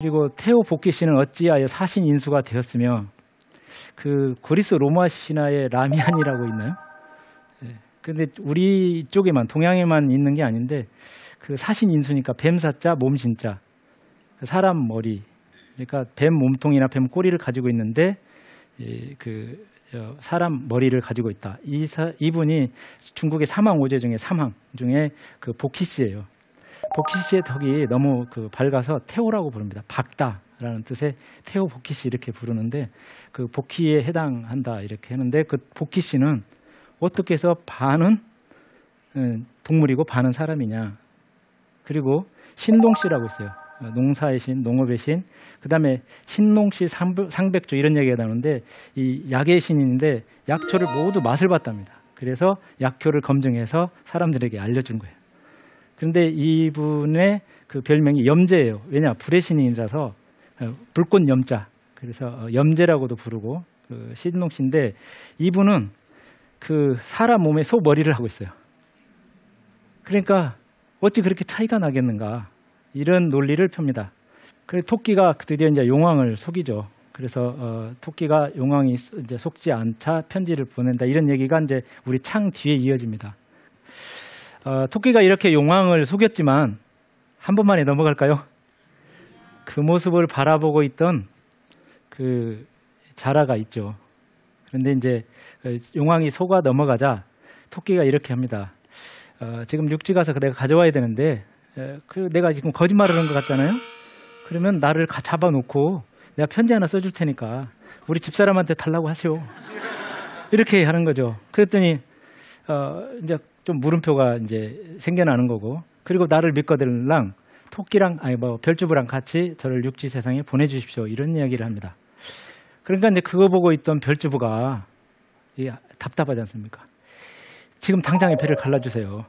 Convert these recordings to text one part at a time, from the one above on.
그리고 테오복기 씨는 어찌하여 사신 인수가 되었으며 그 그리스 로마 신화에 라미안이라고 있나요? 근데 우리 쪽에만 동양에만 있는 게 아닌데 그 사신 인수니까 뱀사자 몸신자 사람 머리 그러니까 뱀 몸통이나 뱀 꼬리를 가지고 있는데 그 사람 머리를 가지고 있다. 이분이 중국의 사망오제 중에 사망 중에 그 복희 씨예요. 복희 씨의 덕이 너무 그 밝아서 태호라고 부릅니다. 밝다라는 뜻의 태호 복희 씨 이렇게 부르는데 그 복희에 해당한다 이렇게 하는데 그 복희 씨는 어떻게 해서 반은 동물이고 반은 사람이냐. 그리고 신동 씨라고 있어요. 농사의 신, 농업의 신. 그 다음에 신농씨 상백조 이런 얘기가 나오는데 이 약의 신인데 약초를 모두 맛을 봤답니다. 그래서 약효를 검증해서 사람들에게 알려준 거예요. 그런데 이분의 그 별명이 염제예요. 왜냐 불의 신인이라서 불꽃 염자. 그래서 염제라고도 부르고 그 신농씨인데 이분은 그 사람 몸에 소머리를 하고 있어요. 그러니까 어찌 그렇게 차이가 나겠는가 이런 논리를 펴니다. 그래서 토끼가 드디어 이제 용왕을 속이죠. 그래서 토끼가 용왕이 이제 속지 않자 편지를 보낸다 이런 얘기가 이제 우리 창 뒤에 이어집니다. 토끼가 이렇게 용왕을 속였지만 한 번만에 넘어갈까요? 그 모습을 바라보고 있던 그 자라가 있죠. 그런데 이제 용왕이 속아 넘어가자 토끼가 이렇게 합니다. 지금 육지 가서 내가 가져와야 되는데 내가 지금 거짓말을 한 것 같잖아요. 그러면 나를 잡아놓고 내가 편지 하나 써줄 테니까 우리 집사람한테 달라고 하시오. 이렇게 하는 거죠. 그랬더니 이제 좀 물음표가 이제 생겨나는 거고 그리고 나를 믿거들랑 토끼랑 별주부랑 같이 저를 육지 세상에 보내주십시오. 이런 이야기를 합니다. 그러니까 이제 그거 보고 있던 별주부가 답답하지 않습니까? 지금 당장에 배를 갈라주세요.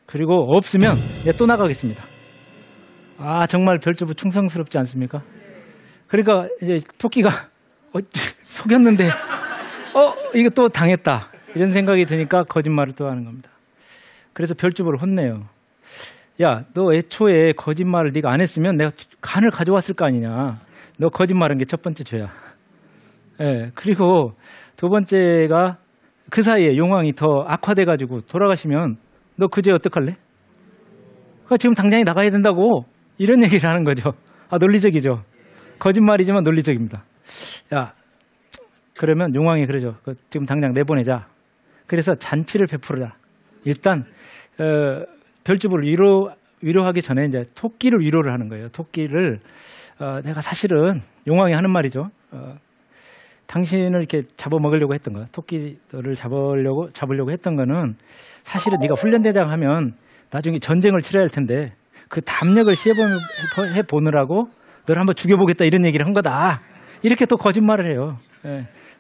그리고 없으면 또 나가겠습니다. 아 정말 별주부 충성스럽지 않습니까? 그러니까 이제 토끼가 속였는데 이거 또 당했다 이런 생각이 드니까 거짓말을 또 하는 겁니다. 그래서 별주부를 혼내요. 야, 너 애초에 거짓말을 네가 안 했으면 내가 간을 가져왔을 거 아니냐. 너 거짓말한 게 첫 번째 죄야. 그리고 두 번째가 그 사이에 용왕이 더 악화돼가지고 돌아가시면 너 그 죄 어떡할래? 그러니까 지금 당장에 나가야 된다고 이런 얘기를 하는 거죠. 논리적이죠. 거짓말이지만 논리적입니다. 야, 그러면 용왕이 그러죠. 지금 당장 내보내자. 그래서 잔치를 베풀어라. 일단 별주부를 위로하기 전에 이제 토끼를 위로를 하는 거예요. 토끼를 내가 사실은 용왕이 하는 말이죠. 당신을 이렇게 잡아먹으려고 했던 거야. 토끼를 잡으려고 했던 거는 사실은 네가 훈련대장 하면 나중에 전쟁을 치러야 할 텐데 그 담력을 시해보느라고 너를 한번 죽여보겠다 이런 얘기를 한 거다. 이렇게 또 거짓말을 해요.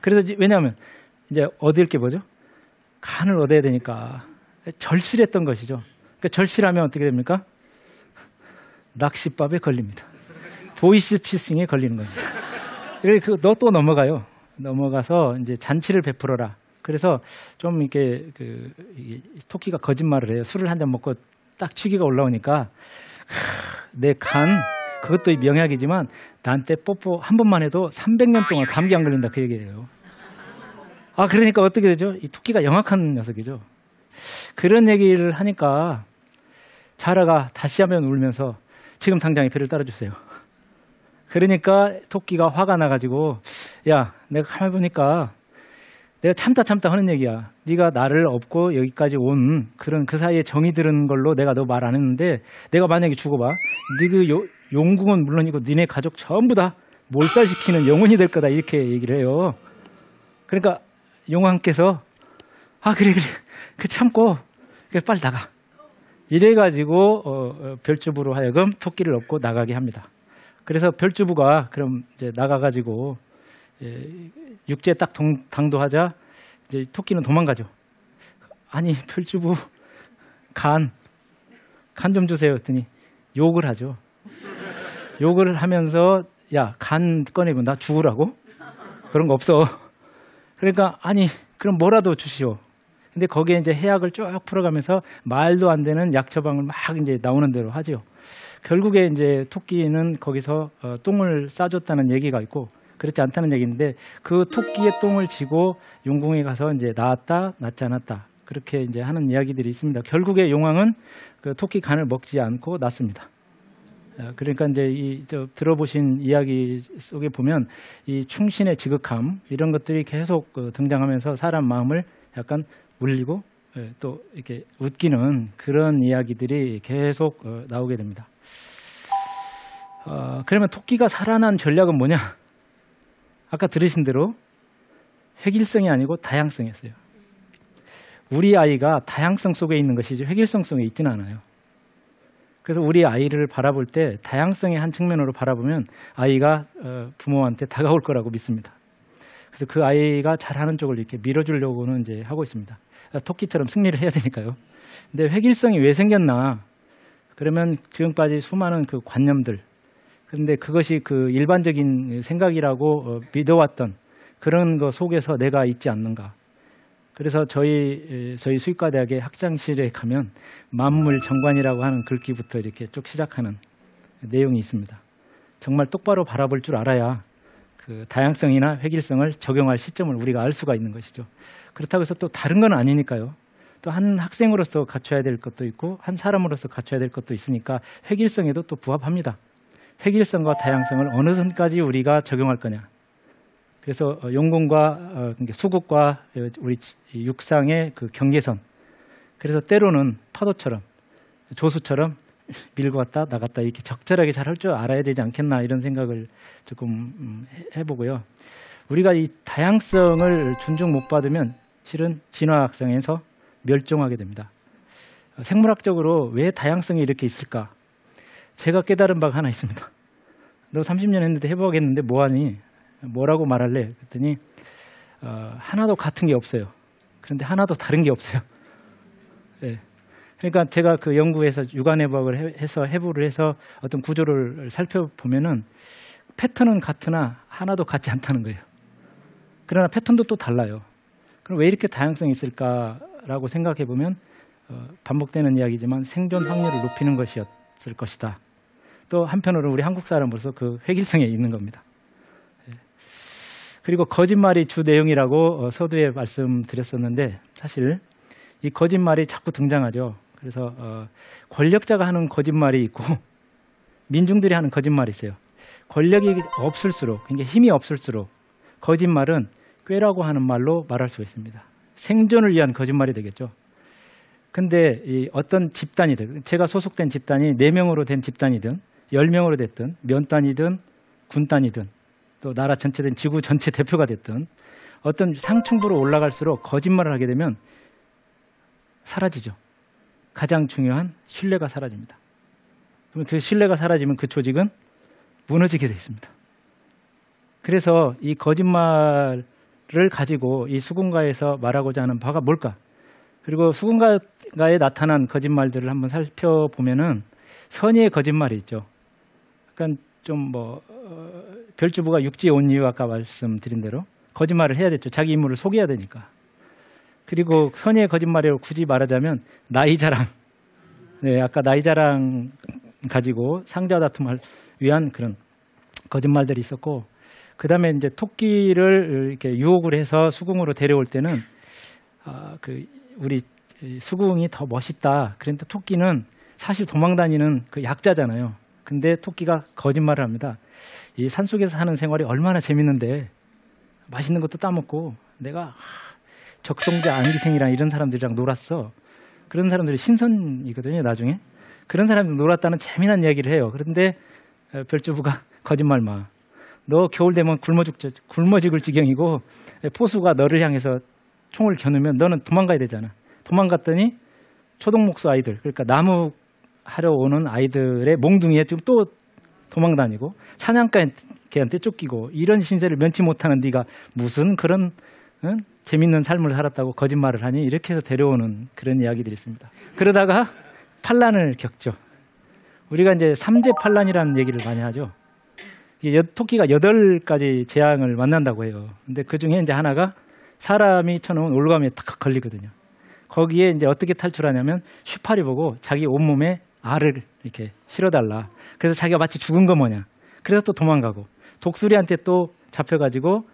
그래서 왜냐하면 이제 얻을 게 뭐죠? 간을 얻어야 되니까 절실했던 것이죠. 그러니까 절실하면 어떻게 됩니까? 낚싯밥에 걸립니다. 보이스피싱에 걸리는 겁니다. 그래서 너 또 넘어가요. 넘어가서 이제 잔치를 베풀어라. 그래서 좀 이렇게 토끼가 거짓말을 해요. 술을 한 잔 먹고 딱 취기가 올라오니까 내 간 그것도 명약이지만 나한테 뽀뽀 한 번만 해도 300년 동안 감기 안 걸린다 그 얘기예요. 그러니까 어떻게 되죠? 이 토끼가 영악한 녀석이죠. 그런 얘기를 하니까 자라가 다시 한번 울면서 지금 당장에 배를 따라주세요. 그러니까 토끼가 화가 나가지고 야 내가 가만히 보니까 내가 참다 하는 얘기야. 네가 나를 업고 여기까지 온 그런 그 사이에 정이 들은 걸로 내가 너 말 안 했는데 내가 만약에 죽어봐. 네 그 용궁은 물론이고 니네 가족 전부 다 몰살시키는 영혼이 될 거다 이렇게 얘기를 해요. 그러니까 용왕께서 그래 그 참고 그래 빨리 나가. 이래가지고 별주부로 하여금 토끼를 업고 나가게 합니다. 그래서 별주부가 그럼 이제 나가가지고 육지에 딱 당도하자 이제 토끼는 도망가죠. 아니 별주부 간 좀 주세요 했더니 욕을 하죠. 욕을 하면서 야 간 꺼내고 나 죽으라고? 그런 거 없어. 그러니까 아니 그럼 뭐라도 주시오. 근데 거기에 이제 해약을 쭉 풀어가면서 말도 안 되는 약 처방을 막 이제 나오는 대로 하죠. 결국에 이제 토끼는 거기서 똥을 싸줬다는 얘기가 있고 그렇지 않다는 얘기인데 그 토끼의 똥을 지고 용궁에 가서 이제 낳았다, 낳지 않았다 그렇게 이제 하는 이야기들이 있습니다. 결국에 용왕은 그 토끼 간을 먹지 않고 낳습니다. 그러니까 이제 들어보신 이야기 속에 보면 이 충신의 지극함 이런 것들이 계속 등장하면서 사람 마음을 약간 울리고 또 이렇게 웃기는 그런 이야기들이 계속 나오게 됩니다. 그러면 토끼가 살아난 전략은 뭐냐? 아까 들으신 대로 획일성이 아니고 다양성이었어요. 우리 아이가 다양성 속에 있는 것이지 획일성 속에 있지는 않아요. 그래서 우리 아이를 바라볼 때 다양성의 한 측면으로 바라보면 아이가 부모한테 다가올 거라고 믿습니다. 그래서 그 아이가 잘하는 쪽을 이렇게 밀어주려고는 이제 하고 있습니다. 토끼처럼 승리를 해야 되니까요. 근데 획일성이 왜 생겼나? 그러면 지금까지 수많은 그 관념들, 그런데 그것이 그 일반적인 생각이라고 믿어왔던 그런 거 속에서 내가 있지 않는가? 그래서 저희 수의과대학의 학장실에 가면 만물정관이라고 하는 글귀부터 이렇게 쭉 시작하는 내용이 있습니다. 정말 똑바로 바라볼 줄 알아야 그 다양성이나 획일성을 적용할 시점을 우리가 알 수가 있는 것이죠. 그렇다고 해서 또 다른 건 아니니까요. 또 한 학생으로서 갖춰야 될 것도 있고 한 사람으로서 갖춰야 될 것도 있으니까 획일성에도 또 부합합니다. 획일성과 다양성을 어느 선까지 우리가 적용할 거냐. 그래서 용궁과 수국과 우리 육상의 그 경계선. 그래서 때로는 파도처럼 조수처럼 밀고 갔다 나갔다 이렇게 적절하게 잘 할 줄 알아야 되지 않겠나 이런 생각을 조금 해보고요. 우리가 이 다양성을 존중 못 받으면 실은 진화학상에서 멸종하게 됩니다. 생물학적으로 왜 다양성이 이렇게 있을까? 제가 깨달은 바가 하나 있습니다. 너 30년 했는데 해보겠는데 뭐하니? 뭐라고 말할래? 그랬더니 하나도 같은 게 없어요. 그런데 하나도 다른 게 없어요. 네. 그러니까 제가 그 연구에서 육안해부학을 해서 해부를 해서 어떤 구조를 살펴보면은 패턴은 같으나 하나도 같지 않다는 거예요. 그러나 패턴도 또 달라요. 그럼 왜 이렇게 다양성이 있을까라고 생각해 보면 반복되는 이야기지만 생존 확률을 높이는 것이었을 것이다. 또 한편으로 우리 한국 사람으로서 그 획일성에 있는 겁니다. 그리고 거짓말이 주 내용이라고 서두에 말씀드렸었는데 사실 이 거짓말이 자꾸 등장하죠. 그래서 권력자가 하는 거짓말이 있고 민중들이 하는 거짓말이 있어요. 권력이 없을수록, 굉장히 힘이 없을수록 거짓말은 꾀라고 하는 말로 말할 수가 있습니다. 생존을 위한 거짓말이 되겠죠. 근데 이 어떤 집단이든, 제가 소속된 집단이 4명으로 된 집단이든 10명으로 됐든 면 단위든 군 단위든 또 나라 전체든 지구 전체 대표가 됐든 어떤 상층부로 올라갈수록 거짓말을 하게 되면 사라지죠. 가장 중요한 신뢰가 사라집니다. 그럼 그 신뢰가 사라지면 그 조직은 무너지게 되어 있습니다. 그래서 이 거짓말을 가지고 이 수군가에서 말하고자 하는 바가 뭘까? 그리고 수군가에 나타난 거짓말들을 한번 살펴보면은 선의의 거짓말이 있죠. 그러니까 좀 별주부가 육지에 온 이유 아까 말씀드린 대로 거짓말을 해야 됐죠. 자기 인물을 속여야 되니까. 그리고 선의의 거짓말이라고 굳이 말하자면 나이 자랑. 네, 아까 나이 자랑 가지고 상자 다툼을 위한 그런 거짓말들이 있었고, 그 다음에 이제 토끼를 이렇게 유혹을 해서 수궁으로 데려올 때는 우리 수궁이 더 멋있다. 그런데 토끼는 사실 도망다니는 그 약자잖아요. 근데 토끼가 거짓말을 합니다. 이 산속에서 사는 생활이 얼마나 재밌는데 맛있는 것도 따먹고 내가 적성자 안기생이랑 이런 사람들이랑 놀았어. 그런 사람들이 신선이거든요. 나중에. 그런 사람들 놀았다는 재미난 이야기를 해요. 그런데 별주부가 거짓말 마. 너 겨울 되면 굶어 죽을 지경이고 포수가 너를 향해서 총을 겨누면 너는 도망가야 되잖아. 도망갔더니 초동목수 아이들, 그러니까 나무 하러 오는 아이들의 몽둥이에 지금 또 도망다니고 사냥개한테 쫓기고 이런 신세를 면치 못하는 네가 무슨 그런 재밌는 삶을 살았다고 거짓말을 하니 이렇게 해서 데려오는 그런 이야기들이 있습니다. 그러다가 반란을 겪죠. 우리가 이제 삼재반란이라는 얘기를 많이 하죠. 토끼가 8가지 재앙을 만난다고 해요. 근데 그 중에 이제 하나가 사람이 쳐놓은 올가미에 탁 걸리거든요. 거기에 이제 어떻게 탈출하냐면 쉬파리 보고 자기 온몸에 알을 이렇게 실어달라. 그래서 자기가 마치 죽은 거 뭐냐. 그래서 또 도망가고 독수리한테 또 잡혀가지고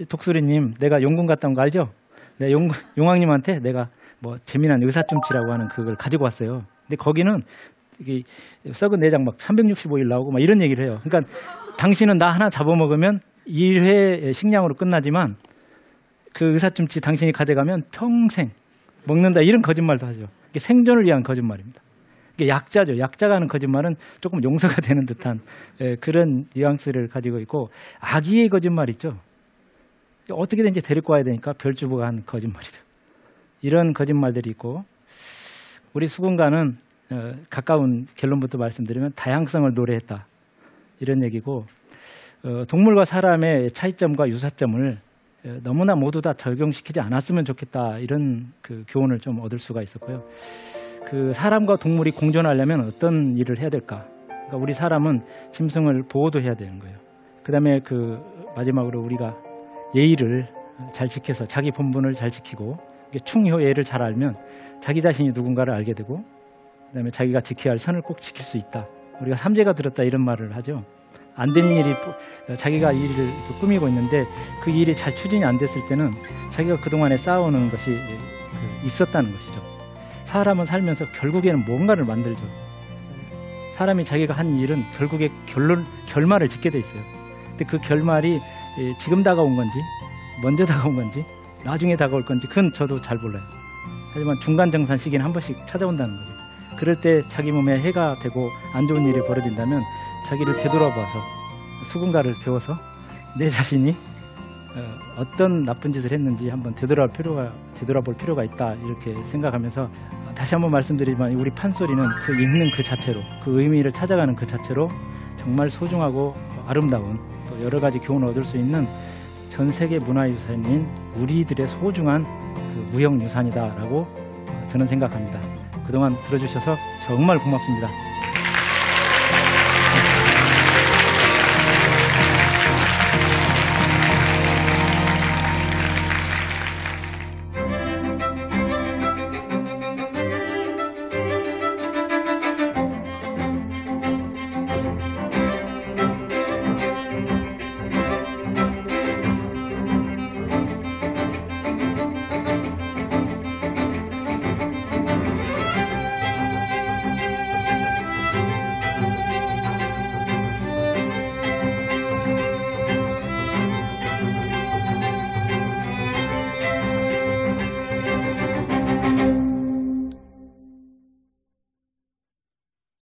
독수리님 내가 용궁 갔다 온 거 알죠? 내가 용왕님한테 내가 뭐 재미난 의사춤치라고 하는 그걸 가지고 왔어요. 근데 거기는 이게 썩은 내장 막 365일 나오고 막 이런 얘기를 해요. 그러니까 당신은 나 하나 잡아먹으면 1회 식량으로 끝나지만 그 의사춤치 당신이 가져가면 평생 먹는다 이런 거짓말도 하죠. 이게 생존을 위한 거짓말입니다. 이게 약자죠. 약자가 하는 거짓말은 조금 용서가 되는 듯한 그런 뉘앙스를 가지고 있고 아기의 거짓말 있죠. 어떻게든지 데리고 와야 되니까 별주부가 한 거짓말이죠. 이런 거짓말들이 있고 우리 수군가는 가까운 결론부터 말씀드리면 다양성을 노래했다. 이런 얘기고 동물과 사람의 차이점과 유사점을 너무나 모두 다 적용시키지 않았으면 좋겠다. 이런 그 교훈을 좀 얻을 수가 있었고요. 그 사람과 동물이 공존하려면 어떤 일을 해야 될까? 그러니까 우리 사람은 짐승을 보호도 해야 되는 거예요. 그다음에 그 마지막으로 우리가 예의를 잘 지켜서 자기 본분을 잘 지키고 충효예를 잘 알면 자기 자신이 누군가를 알게 되고 그다음에 자기가 지켜야 할 선을 꼭 지킬 수 있다. 우리가 삼재가 들었다 이런 말을 하죠. 안 되는 일이 자기가 일을 꾸미고 있는데 그 일이 잘 추진이 안 됐을 때는 자기가 그동안에 쌓아오는 것이 있었다는 것이죠. 사람은 살면서 결국에는 뭔가를 만들죠. 사람이 자기가 한 일은 결국에 결말을 짓게 돼 있어요. 근데 그 결말이 지금 다가온 건지 먼저 다가온 건지 나중에 다가올 건지 그건 저도 잘 몰라요. 하지만 중간정산 시기는 한 번씩 찾아온다는 거죠. 그럴 때 자기 몸에 해가 되고 안 좋은 일이 벌어진다면 자기를 되돌아봐서 수군가를 배워서 내 자신이 어떤 나쁜 짓을 했는지 한번 되돌아볼 필요가 있다 이렇게 생각하면서 다시 한번 말씀드리지만 우리 판소리는 그 읽는 그 자체로 그 의미를 찾아가는 그 자체로 정말 소중하고 아름다운 또 여러 가지 교훈을 얻을 수 있는 전 세계 문화유산인 우리들의 소중한 그 무형유산이다라고 저는 생각합니다. 그동안 들어주셔서 정말 고맙습니다.